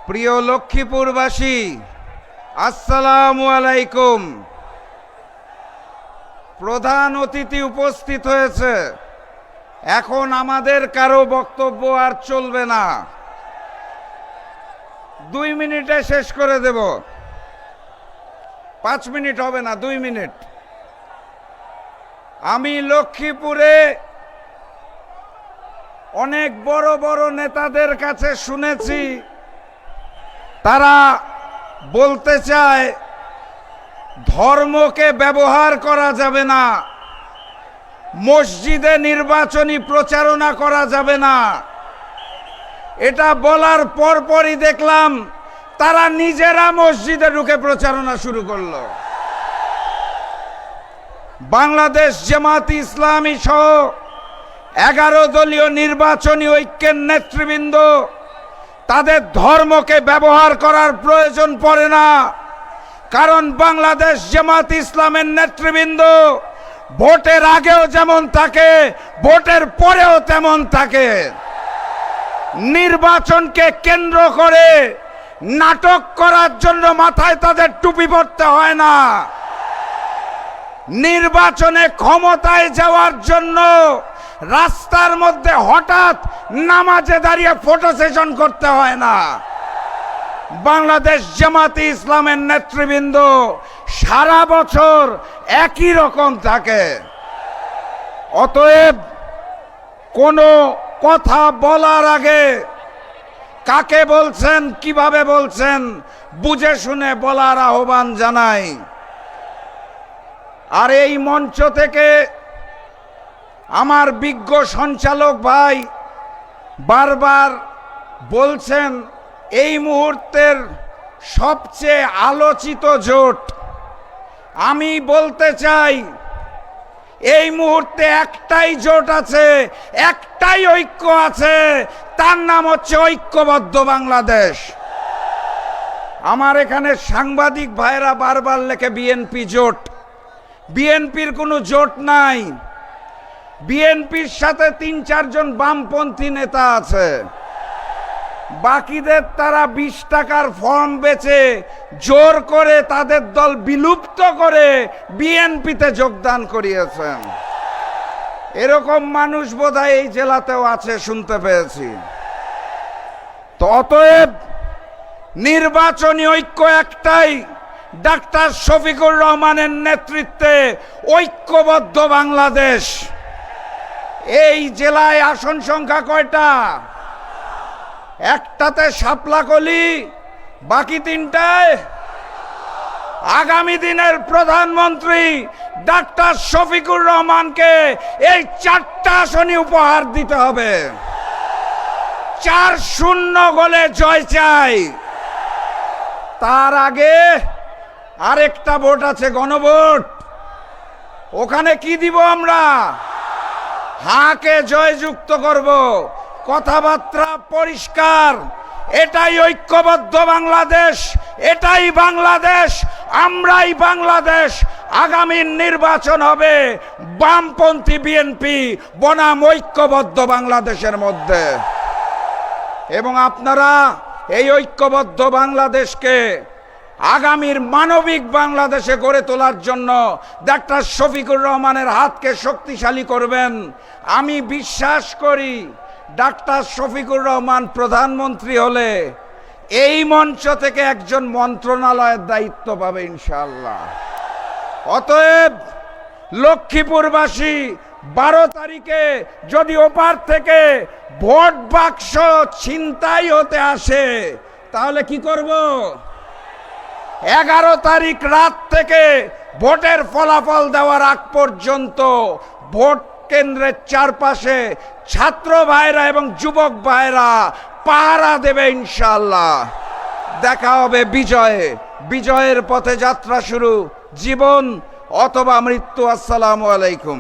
প্রিয় লক্ষ্মীপুরবাসী, আসসালামু আলাইকুম। প্রধান অতিথি উপস্থিত হয়েছে। এখন আমাদের কারো বক্তব্য আর চলবে না, 2 মিনিটে শেষ করে দেব। 5 মিনিট হবে না, 2 মিনিট। আমি লক্ষ্মীপুরে অনেক বড় বড় নেতাদের কাছে শুনেছি, তারা বলতে চায় ধর্মকে ব্যবহার করা যাবে না, মসজিদে নির্বাচনী প্রচারণা করা যাবে না। এটা বলার পরপরই দেখলাম তারা নিজেরা মসজিদে ঢুকে প্রচারণা শুরু করলো। বাংলাদেশ জামাত ইসলামী সহ 11 দলীয় নির্বাচনী ঐক্যের নেতৃবৃন্দ তাদের ধর্মকে ব্যবহার করার প্রয়োজন পড়ে না, কারণ বাংলাদেশ জামাত ইসলামের নেতৃবৃন্দ ভোটের আগেও যেমন থাকে, ভোটের পরেও তেমন থাকে। নির্বাচনকে কেন্দ্র করে নাটক করার জন্য মাথায় তাদের টুপি পরতে হয় না। নির্বাচনে ক্ষমতায় যাওয়ার জন্য রাস্তার মধ্যে হঠাৎ নামাজে দাঁড়িয়ে ফটো সেশন করতে হয় না। বাংলাদেশ জামাতে ইসলামের নেতৃবৃন্দ সারা বছর একই রকম থাকে। অতএব কোনো কথা বলার আগে কাকে বলছেন, কিভাবে বলছেন, বুঝে শুনে বলার আহ্বান জানাই। আর এই মঞ্চ থেকে আমার বিজ্ঞ সঞ্চালক ভাই বারবার বলছেন এই মুহূর্তের সবচেয়ে আলোচিত জোট। আমি বলতে চাই এই মুহূর্তে একটাই জোট আছে, একটাই ঐক্য আছে, তার নাম হচ্ছে ঐক্যবদ্ধ বাংলাদেশ। আমার এখানে সাংবাদিক ভাইরা বারবার লেখে বিএনপি জোট। বিএনপির কোনো জোট নাই। বিএনপির সাথে 3-4 জন বামপন্থী নেতা আছে, বাকিদের তারা 20 টাকার ফর্ম বেচে জোর করে তাদের দল বিলুপ্ত করে বিএনপিতে যোগদান করিয়েছেন। এরকম মানুষ বোধহয় এই জেলাতেও আছে, শুনতে পেয়েছি। তো অতএব নির্বাচনী ঐক্য একটাই, ডাক্তার শফিকুর রহমানের নেতৃত্বে ঐক্যবদ্ধ বাংলাদেশ। এই জেলায় আসন সংখ্যা কয়টা? একটাতে শাপলাকলি, বাকি 3টায়। আগামী দিনের প্রধানমন্ত্রী ডাক্তার শফিকুর রহমানকে এই 4টা আসনই উপহার দিতে হবে। 4-0 গোলে জয় চাই। তার আগে আরেকটা ভোট আছে, গণভোট। ওখানে কি দিব আমরা? হাকে জয়যুক্ত করব। কথাবার্তা পরিষ্কার, এটাই ঐক্যবদ্ধ বাংলাদেশ, এটাই বাংলাদেশ, আমরাই বাংলাদেশ। আগামী নির্বাচন হবে বামপন্থী বিএনপি বনাম ঐক্যবদ্ধ বাংলাদেশের মধ্যে। এবং আপনারা এই ঐক্যবদ্ধ বাংলাদেশকে আগামীর মানবিক বাংলাদেশে গড়ে তোলার জন্য ডাক্তার শফিকুর রহমানের হাতকে শক্তিশালী করবেন। আমি বিশ্বাস করি ডাক্তার শফিকুর রহমান প্রধানমন্ত্রী হলে এই মঞ্চ থেকে একজন মন্ত্রণালয়ের দায়িত্ব পাবে ইনশাআল্লাহ। অতএব লক্ষ্মীপুরবাসী 12 তারিখে যদি ওপার থেকে ভোট বাক্স ছিনতাই হতে আসে তাহলে কি করব? 11 তারিখ রাত থেকে ভোটের ফলাফল দেওয়ার আগ পর্যন্ত ভোট কেন্দ্রের চারপাশে ছাত্র ভাইরা এবং যুবক ভাইরা পাহারা দেবে ইনশাআল্লাহ। দেখা হবে বিজয়ে। বিজয়ের পথে যাত্রা শুরু, জীবন অথবা মৃত্যু। আসসালামু আলাইকুম।